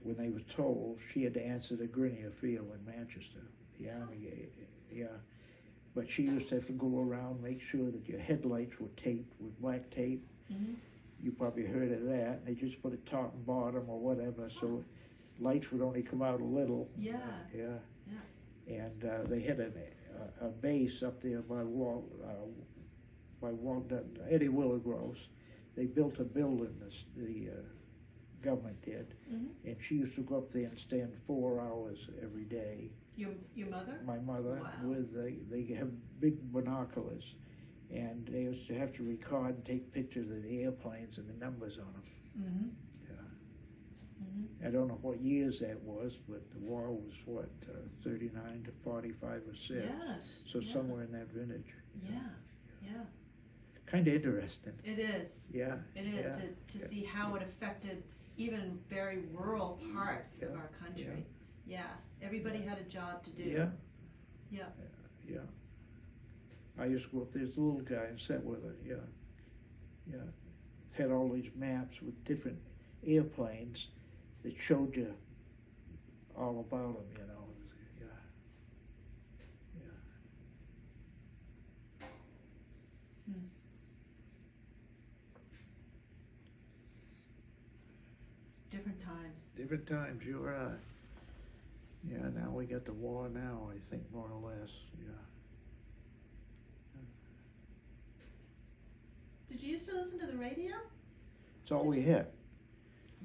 when they was told, she had to answer to Grenier Field in Manchester, the army, yeah. But she used to have to go around, make sure that your headlights were taped with black tape. mm-hmm. You probably heard of that. They just put it top and bottom or whatever, so lights would only come out a little. Yeah. Yeah. Yeah. And they had a base up there by Eddie Willigross. They built a building, the government did, Mm-hmm. and she used to go up there and stand 4 hours every day. Your mother? My mother, Wow. with they have big binoculars, and they used to have to record and take pictures of the airplanes and the numbers on them. Mm-hmm. Yeah. Mm-hmm. I don't know what years that was, but the war was what, 39 to 45 or 6. Yes. So yeah. somewhere in that vintage. Yeah, yeah. Kind of interesting. It is. Yeah. It is yeah, to yeah. see how it affected even very rural parts of Yeah, our country. Yeah. Everybody had a job to do. Yeah. Yeah. Yeah. I used to go up there as a little guy and sit with her. Yeah. Yeah. It had all these maps with different airplanes that showed you all about them, you know. Yeah. Yeah. Hmm. Different times. Different times, you're right. Yeah, now we got the war now, I think, more or less, yeah. Did you used to listen to the radio? It's all we had.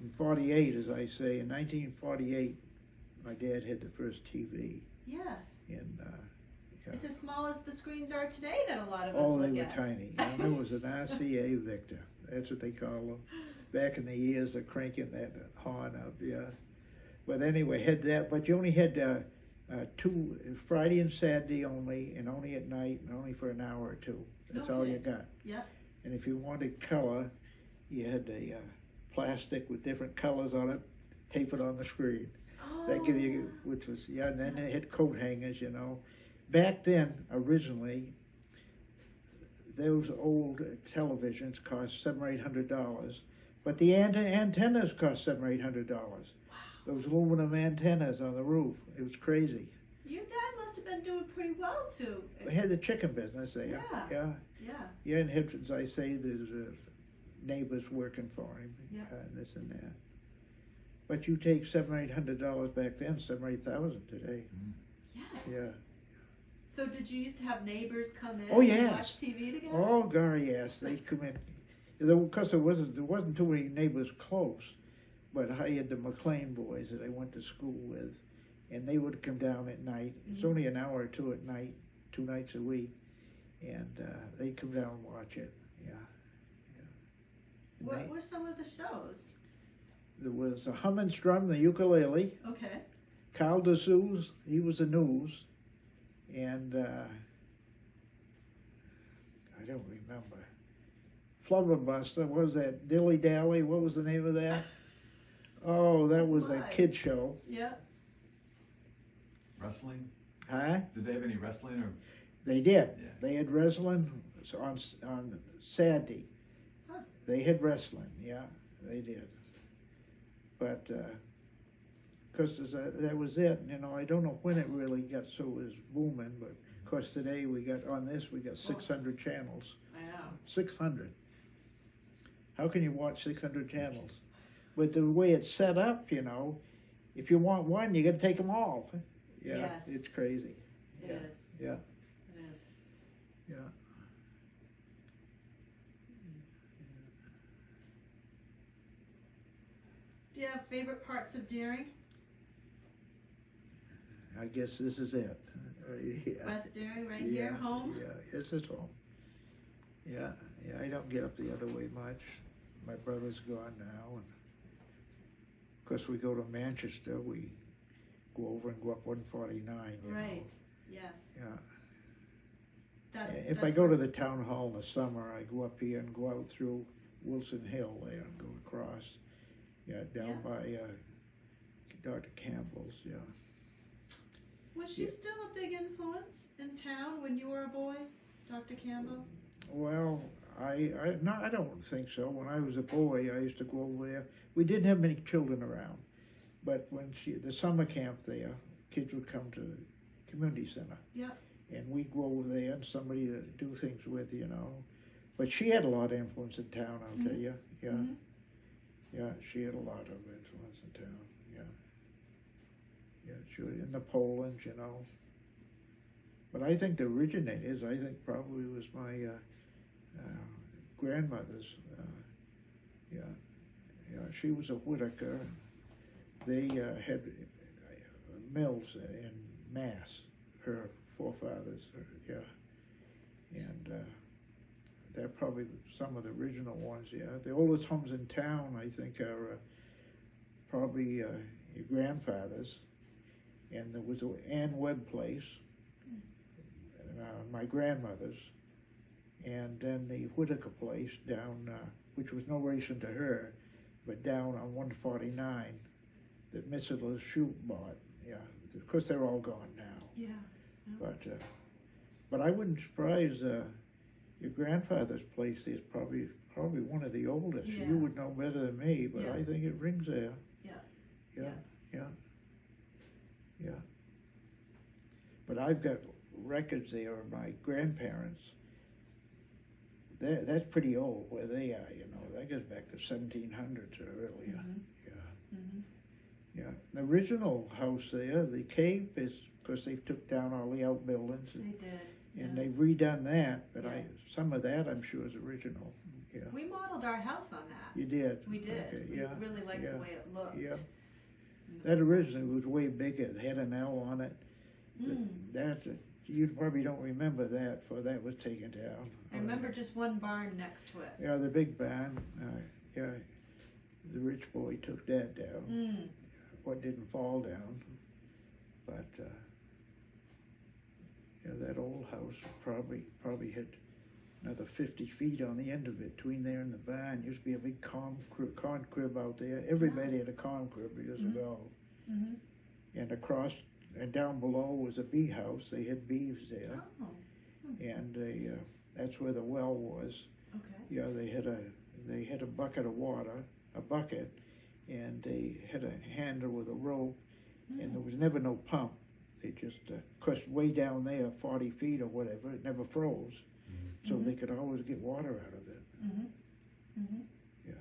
In 48, as I say, in 1948, my dad had the first TV, Yes. and, yeah. It's as small as the screens are today that a lot of us Oh, look they were at. tiny. And there was an RCA Victor. That's what they call them. Back in the years of cranking that horn up, yeah. But anyway, had that. But you only had 2, Friday and Saturday only, and only at night, and only for an hour or 2. That's all you Okay. got. Yeah. And if you wanted color, you had a plastic with different colors on it, tape it on the screen. That give you, which was, yeah, and then they had coat hangers, you know. Back then, originally, those old televisions cost $700 or $800, but the antennas cost $700 or $800. Wow. Those aluminum antennas on the roof, it was crazy. Your dad must have been doing pretty well too. They had the chicken business there. Yeah. Yeah, Yeah. yeah. And as I say, there's neighbors working for him, Yeah. and this and that. But you take $700 or $800 back then, $7,000 or $8,000 today. Yes. Yeah. So did you used to have neighbors come in Oh, and yes. watch TV together? Oh, God, yes, they'd come in. Because there wasn't too many neighbors close, but I had the McLean boys that I went to school with, and they would come down at night. It's Mhm. only an hour or 2 at night, 2 nights a week, and they'd come down and watch it. Yeah. And What were some of the shows? there was a Hummenstrum, the ukulele. Okay. Carl DeSouza, he was the news, and I don't remember. Flubberbuster, what was that? Dilly Dally, what was the name of that? Oh, that was a Why? kid show. Yeah. Wrestling? Huh? Did they have any wrestling or? They did. Yeah. They had wrestling on Saturday. Huh. They had wrestling, yeah, they did. But, because that was it, you know, I don't know when it really got so it was booming, but of course today we got 600 channels. I know. 600. How can you watch 600 channels? But the way it's set up, you know, if you want one, you got to take them all. Yeah, Yes. it's crazy. It Yeah. is. Yeah, It is. yeah. Do you have favorite parts of Deering? I guess this is it. Yeah. West Erie, right Yeah, here, home? Yeah, this is home. Yeah, I don't get up the other way much. My brother's gone now, and of course we go to Manchester, we go over and go up 149, you know. Right, yes. Yeah. That, If I that's go to where- the town hall in the summer, I go up here and go out through Wilson Hill there and go across, yeah, down Yeah. by, Dr. Campbell's, yeah. Was she Yeah. still a big influence in town when you were a boy, Dr. Campbell? Well, no, I don't think so. When I was a boy, I used to go over there. We didn't have many children around, but when the summer camp there, kids would come to the community center. Yeah. And we'd go over there and somebody to do things with, you know. But she had a lot of influence in town, I'll tell you. Yeah, Mhm. yeah, she had a lot of influence in town. Yeah, yeah, she was in the Poland, you know. But I think the originators, I think probably was my grandmother's. Yeah, yeah, she was a Whitaker. They had mills in Mass. Her forefathers, yeah, and they're probably some of the original ones. Yeah, the oldest homes in town, I think, are probably your grandfather's, and there was Ann Webb Place, my grandmother's, and then the Whitaker Place down, which was no relation to her, but down on 149 that Mrs. LeShoot bought. Yeah, of course they're all gone now. Yeah. But I wouldn't surprise your grandfather's place is probably one of the oldest. Yeah. You would know better than me, but Yeah. I think it rings there. Yeah. Yeah, Yeah. yeah, yeah. But I've got records there of my grandparents. That's pretty old where they are, you know. That goes back to 1700s or earlier. Mhm. Yeah. Mhm. Yeah, the original house there, the cave is, of course, they took down all the outbuildings They did. and yeah. they've redone that, but Yeah. some of that I'm sure is original. Yeah, We modeled our house on that. you did. We did. Okay, We yeah, really liked yeah, the way it looked. yeah. That originally was way bigger. It had an L on it. Mm. You probably don't remember that, for that was taken down. I remember just one barn next to it. Yeah, the big barn. Yeah, the rich boy took that down. Mm. What didn't fall down, but yeah, that old house probably had another 50 feet on the end of it between there and the barn. Used to be a big corn crib out there. Everybody had a corn crib years Mhm. ago. Mhm. And across and down below was a bee house. They had beeves there, Oh. and that's where the well was. Okay. Yeah, they had a bucket of water, and they had a handle with a rope, and there was never no pump. They just, cause way down there, 40 feet or whatever, it never froze, so Mhm. they could always get water out of it. Mhm. Mhm. Yeah.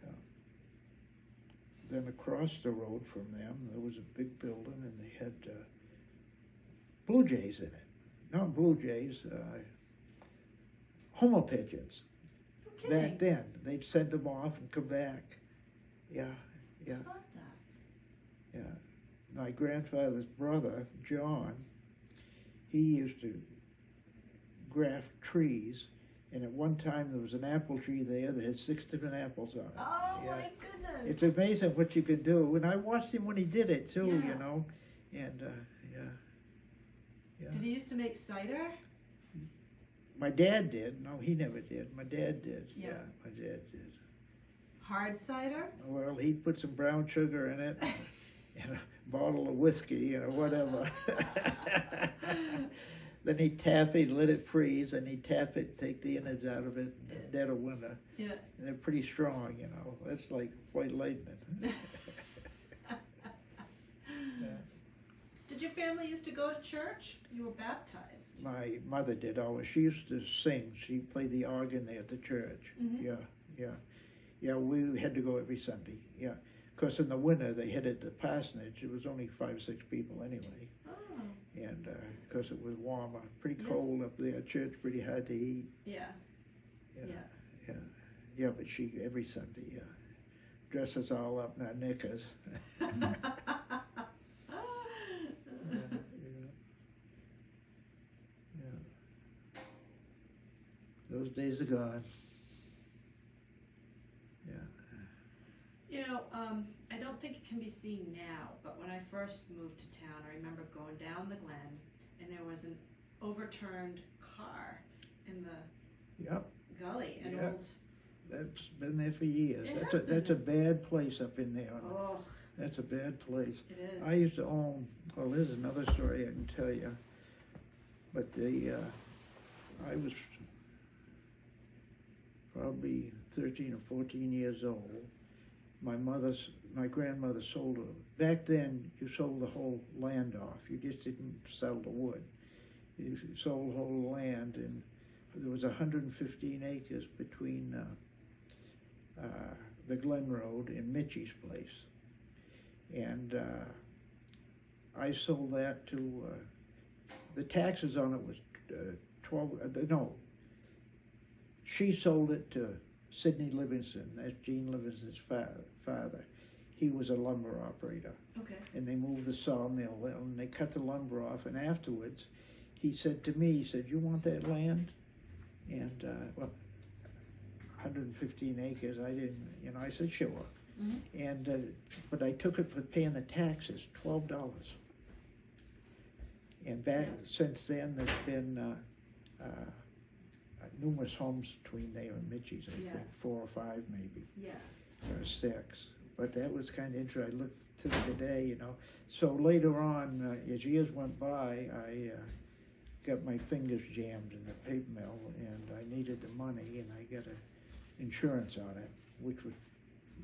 Yeah. Then across the road from them, there was a big building, and they had blue jays in it. Not blue jays, homo pigeons. No kidding. Back then, they'd send them off and come back. Yeah, yeah, How about that? yeah. My grandfather's brother, John, he used to graft trees, and at one time there was an apple tree there that had 6 different apples on it. Oh Yeah. my goodness. It's amazing what you can do, and I watched him when he did it too, Yeah. you know, and yeah, yeah. Did he used to make cider? My dad did. No, he never did. My dad did. Yeah. Yeah, my dad did. Hard cider? Well, he'd put some brown sugar in it, and a bottle of whiskey or whatever. Then he'd tap it, let it freeze, and he'd tap it, take the innards out of it in the dead of winter. Yeah. And they're pretty strong, you know. That's like white lightning. Yeah. Did your family used to go to church? You were baptized. My mother did always. She used to sing. She played the organ there at the church. Mhm. Yeah, yeah. Yeah, we had to go every Sunday. Yeah. Because in the winter they had at the parsonage. It was only 5 or 6 people anyway. Oh. And because it was warmer, pretty Yes. cold up there. Church pretty hard to eat. Yeah. Yeah, Yeah. yeah, yeah. But she every Sunday, yeah, dress us all up in our knickers. days are gone. Yeah. You know, I don't think it can be seen now, but when I first moved to town, I remember going down the Glen, and there was an overturned car in the Yep, gully, an Yeah. old, that's been there for years. It That's has a, been that's a there. bad place up in there. oh, That's a bad place. it is. I used to own, well, there's another story I can tell you. But I was probably 13 or 14 years old. My grandmother sold it. Back then, you sold the whole land off. You just didn't sell the wood. You sold the whole land, and there was 115 acres between the Glen Road and Mitchie's place. And I sold that to, the taxes on it was 12, no. She sold it to Sidney Livingston, that's Gene Livingston's father. He was a lumber operator. Okay. And they moved the sawmill and they cut the lumber off, and afterwards, he said to me, he said, "You want that land?" And, well, 115 acres, I didn't, I said, "Sure." Mhm. And, but I took it for paying the taxes, $12. And back, since then, there's been, numerous homes between there and Mitchie's, I Yeah. think, 4 or 5 maybe, Yeah. or 6. But that was kind of interesting. I looked to today, So later on, as years went by, I got my fingers jammed in the paper mill, and I needed the money, and I got insurance on it, which was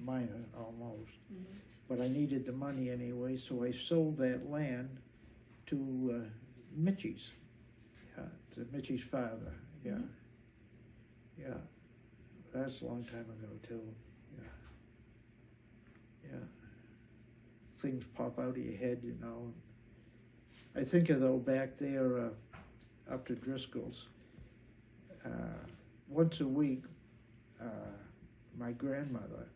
minor almost. Mhm. But I needed the money anyway, so I sold that land to Mitchie's, to Mitchie's father. Yeah, Mhm. yeah. That's a long time ago too. Yeah, yeah. Things pop out of your head, I think of though back there up to Driscoll's. Once a week, my grandmother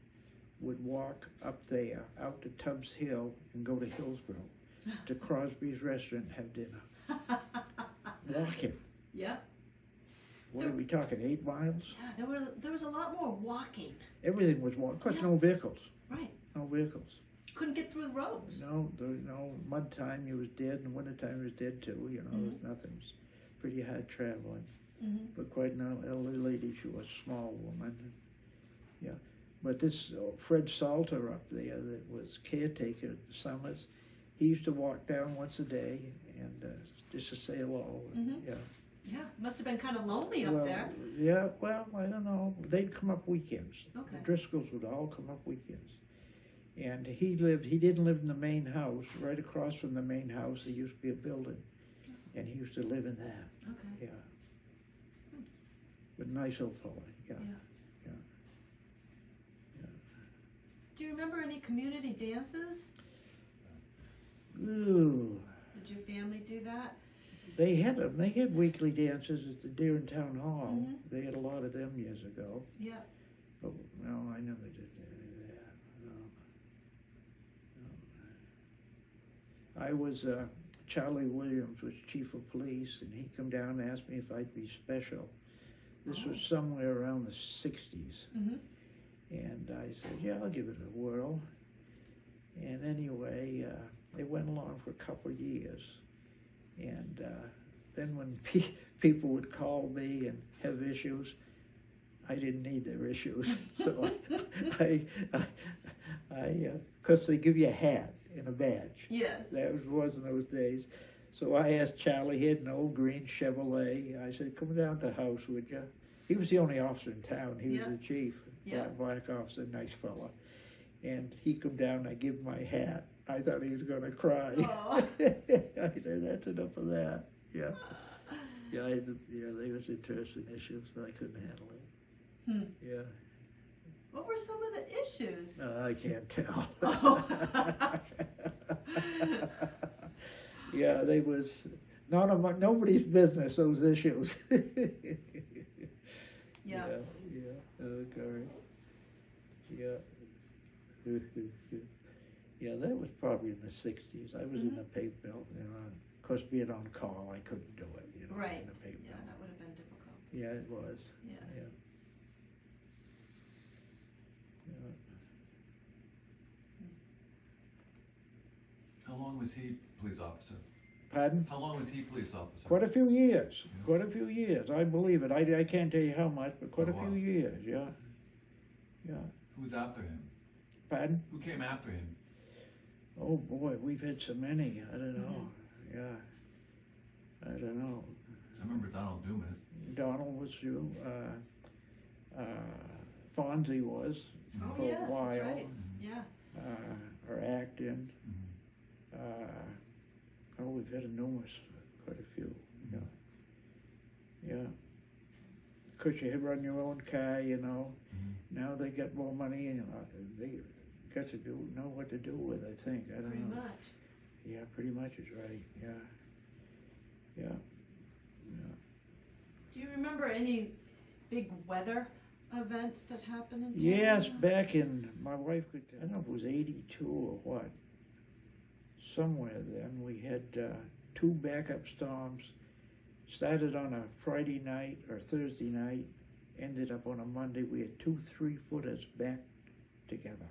would walk up there, out to Tubbs Hill, and go to Hillsborough, to Crosby's Restaurant and have dinner. Walking. Yeah. What are we talking, 8 miles? Yeah, there was a lot more walking. Everything was walking, of course, Yeah. no vehicles, Right. no vehicles. Couldn't get through the roads. No, there was no, mud time you was dead, and winter time you was dead too, there's nothing. It was pretty hard traveling. Mm-hmm. But quite an elderly lady, she was a small woman. Yeah, but this Fred Salter up there that was caretaker at Summers, he used to walk down once a day and just to say hello. Mhm. Yeah. Yeah. Must have been kind of lonely up Well, there. yeah, well, I don't know. They'd come up weekends. Okay. The Driscolls would all come up weekends. And he didn't live in the main house. Right across from the main house, there used to be a building. And he used to live in that, Okay. yeah. But nice old fella, yeah. Yeah. Do you remember any community dances? Ooh, Did your family do that? they had weekly dances at the Deering Town Hall. Mhm. They had a lot of them years ago. Yeah. But no, I never did any of that. No. I was, Charlie Williams was chief of police, and he come down and asked me if I'd be special. This was somewhere around the 60s. Mm-hmm. And I said, yeah, I'll give it a whirl. And anyway, it went along for a couple of years. And then when people would call me and have issues, I didn't need their issues. So because they give you a hat and a badge. Yes. That was in those days. So I asked Charlie, he had an old green Chevrolet. I said, come down to the house, would you? He was the only officer in town. He was Yeah. the chief, Yeah. black officer, nice fella. And he come down, I give him my hat. I thought he was gonna cry. Aw. I said, that's enough of that. Yeah. Yeah, they was interesting issues, but I couldn't handle it. Hmm. Yeah. What were some of the issues? I can't tell. Oh. Yeah, they was nobody's business, those issues. Yeah. Yeah, okay. Yeah. Yeah, that was probably in the 60s. I was in the paper mill, of course, being on call, I couldn't do it, Right. in the paper Yeah, mill. that would have been difficult. Yeah, it was. Yeah. Yeah. Yeah. How long was he police officer? Pardon? How long was he police officer? Quite a few years. Yeah. Quite a few years. I believe it. I can't tell you how much, but quite Oh, a few wow. years. Yeah. Yeah. Who was after him? Pardon? Who came after him? Oh boy, we've had so many. I don't know. Yeah. I don't know. I remember Donald Dumas. Donald was you. Fonzie was Oh, for yes, a that's while. right. Yeah. Or Acton. Mhm. Oh, we've had numerous, quite a few. Yeah. Yeah. Of course, you run your own car, you know. Mhm. Now they get more money, and they got to know what to do with. I think. I don't Pretty know. much. Yeah, pretty much is right. Yeah. Yeah. Yeah. Do you remember any big weather events that happened in town? Yes, back in, my wife could, I don't know if it was 82 or what. Somewhere then, we had 2 backup storms. Started on a Friday night or Thursday night, ended up on a Monday. We had 2 3-footers back together.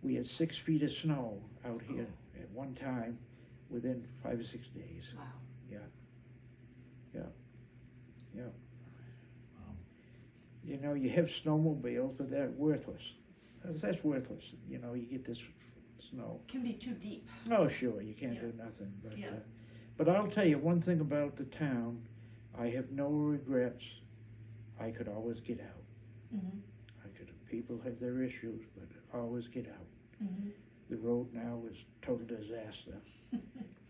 We had 6 feet of snow out here at one time within 5 or 6 days. Wow. Wow. You know, you have snowmobiles, but they're worthless. That's worthless. You know, you get this snow. Can be too deep. Oh, sure, you can't Yeah. do nothing. But, Yeah. But I'll tell you one thing about the town. I have no regrets. I could always get out. Mm-hmm. People have their issues, but always get out. Mm-hmm. The road now is total disaster.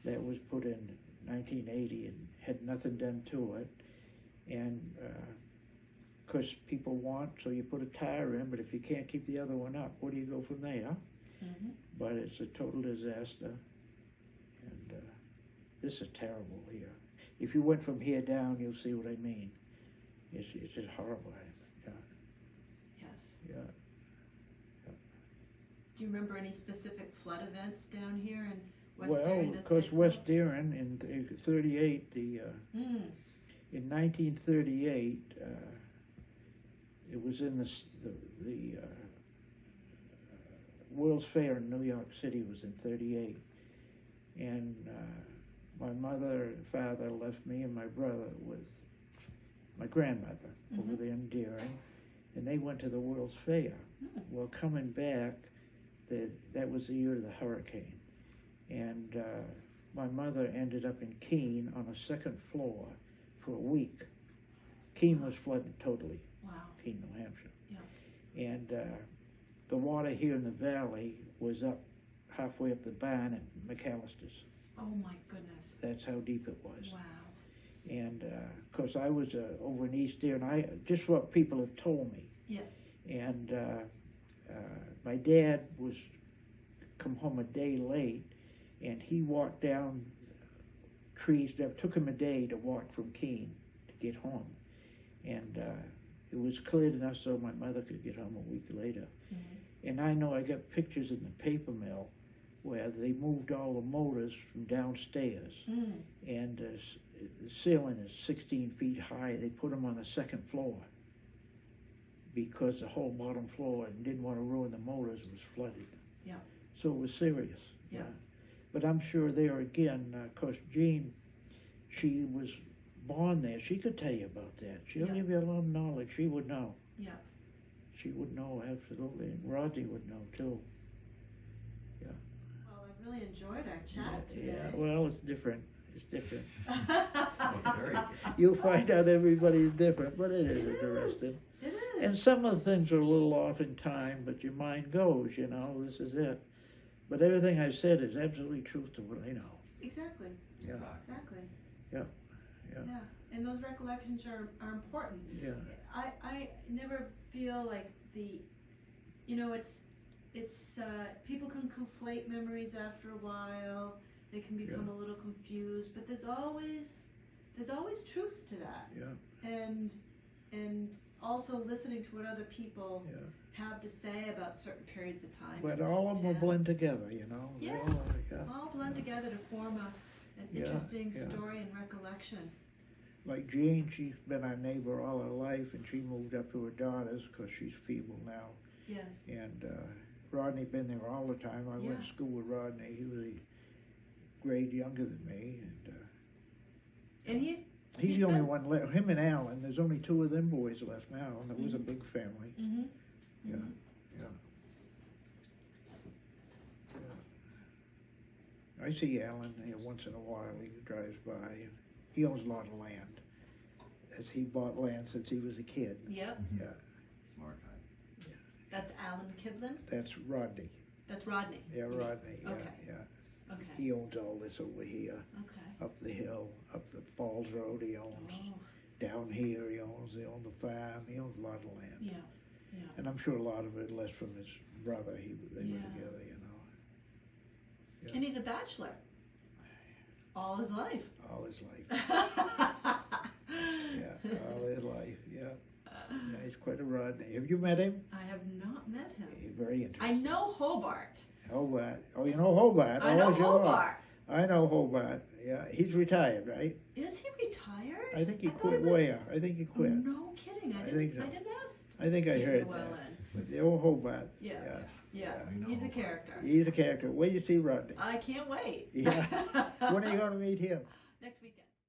That was put in 1980 and had nothing done to it. And of course, people want, so you put a tire in, but if you can't keep the other one up, where do you go from there? Mm-hmm. But it's a total disaster. And this is terrible here. If you went from here down, you'll see what I mean. It's just horrible. Yeah, Yes. yeah. Do you remember any specific flood events down here in West Well, Erie of that course, sticks West out? Deeren in 38, in 1938, it was in the World's Fair in New York City was in 38. And my mother and father left me and my brother with my grandmother over there in Deering. And they went to the World's Fair. Well, coming back, that was the year of the hurricane. And my mother ended up in Keene on a second floor for a week. Keene was flooded totally, Wow. Keene, New Hampshire. Yeah. And the water here in the valley was up halfway up the barn at McAllister's. Oh my goodness. That's how deep it was. Wow. And of course, I was over in East Deer, and just what people have told me. Yes. And my dad was come home a day late, and he walked down trees. It took him a day to walk from Keene to get home, and it was cleared enough so my mother could get home a week later. Mm-hmm. And I know I got pictures in the paper mill where they moved all the motors from downstairs, and the ceiling is 16 feet high. They put them on the second floor because the whole bottom floor and didn't want to ruin the motors was flooded. Yeah. So it was serious. Yeah. But I'm sure there again, of course, Jean, she was born there. She could tell you about that. She'll Yeah. give you a lot of knowledge. She would know. Yeah. She would know, absolutely. And Rodney would know, too. Well, I've really enjoyed our chat today. Yeah, well, it's different. It's different. Oh, very. You'll find out everybody's different, but it is interesting. It is. And some of the things are a little off in time, but your mind goes, you know, this is it. But everything I've said is absolutely truth to what I know. Exactly. Yeah. Exactly. Yeah. Yeah. Yeah. And those recollections are important. Yeah. I never feel like it's people can conflate memories after a while. They can become a little confused, but there's always truth to that. Yeah. And also listening to what other people Yeah. have to say about certain periods of time. But all of them will Yeah. blend together, you know. They Yeah. all, yeah. All blend together to form an Yeah, interesting yeah. story and recollection. Like Jean, she's been our neighbor all her life, and she moved up to her daughter's because she's feeble now. Yes. And Rodney been there all the time. I went to Yeah. school with Rodney. He was a grade younger than me, And he's he's the only been- one left. Him and Alan. There's only two of them boys left now, and it was a Mhm. big family. Mm-hmm. Yeah. I see Alan there once in a while. He drives by. And he owns a lot of land. As he bought land since he was a kid. Yep. Yeah, Smart guy. That's Alan Kidlin. that's Rodney. That's Rodney. Yeah, you mean. Rodney. Yeah, Okay. yeah. Okay. He owns all this over here, Okay. up the hill, up the Falls Road. He owns Oh, down here. He owns the farm. He owns a lot of land, yeah. Yeah. and I'm sure a lot of it less from his brother. They were Yeah. together, you know, Yeah. And he's a bachelor. All his life. all his life. yeah. Yeah, all his life. Yeah. Yeah, he's quite a Rodney. Have you met him? I have not met him. He's very interesting. I know Hobart. Hobart. Oh, you know Hobart? I know Oh, sure. Hobart. I know Hobart. Yeah, he's retired, right? Is he retired? I think he thought quit was- where? I think he quit. No kidding. I I didn't. think so. I didn't ask. I think I Keith heard Llewellyn. that. But the old Hobart. Yeah. Yeah. Yeah. We know He's a Hobart. character. He's a character. Where you see Rodney? I can't wait. Yeah. When are you going to meet him? Next weekend.